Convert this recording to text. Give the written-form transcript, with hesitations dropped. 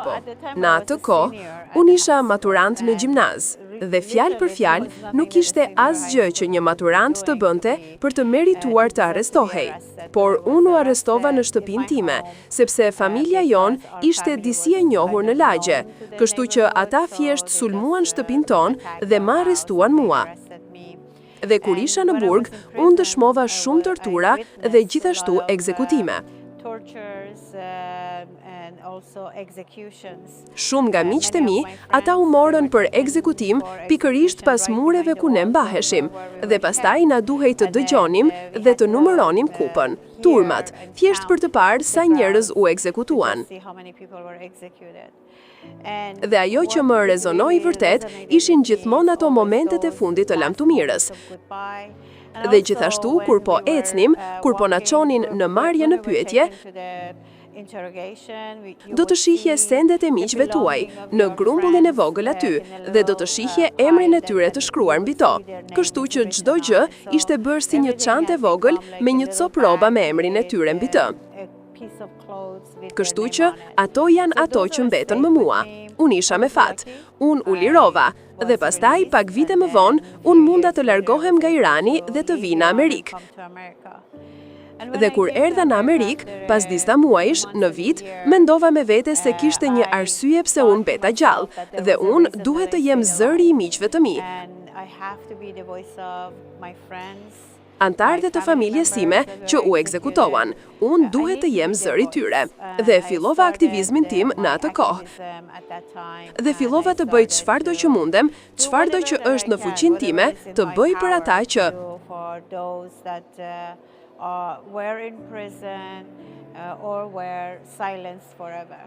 Po, në atë kohë, unë isha maturant në gjimnaz, dhe fjalë për fjalë nuk ishte asgjë që një maturant të bënte për të merituar të arrestohej. Por unë u arrestova në shtëpinë time, sepse familja jonë ishte disi e njohur në lagje, kështu që ata thjesht sulmuan shtëpinë tonë dhe ma arrestuan mua. Dhe kur isha në burg, unë dëshmova shumë tortura dhe gjithashtu ekzekutime. Shumë nga miqtë e mi, ata u morën për ekzekutim pikërisht pas mureve ku ne mbaheshim, dhe pastaj na duhej të dëgjonim dhe të numëronim kupën, turmat, thjesht për të parë sa njerëz u ekzekutuan. Dhe ajo që më rezonoi vërtet ishin gjithmonë ato momentet e fundit të lamtumirës. Dhe gjithashtu, kur po ecnim, kur po na çonin në marrje në pyetje, do të shihje sendet e miqve tuaj në grumbullin e vogël aty dhe do të shihje emrin e tyre të shkruar mbi to. Kështu që çdo gjë ishte bërë si një çantë e vogël me një copë rroba me emrin e tyre mbi të. Kështu që ato janë ato që mbetën më mua. Unë isha me fat, unë u lirova, dhe pastaj, pak vite më vonë, unë munda të largohem nga Irani dhe të vi në Amerikë. Dhe kur erdha në Amerikë, pas disa muajsh, në vit, mendova me vete se kishte një arsye pse unë beta gjallë, dhe unë duhet të jem zëri i miqve të mi. Antarët të familjes sime që u ekzekutoan, unë duhet të jem zëri tyre, dhe fillova aktivizmin tim në atë kohë. Dhe fillova të bëj çfarëdo që mundem, çfarëdo që është në fuqinë time, të bëj për ata që were in prison or were silenced forever.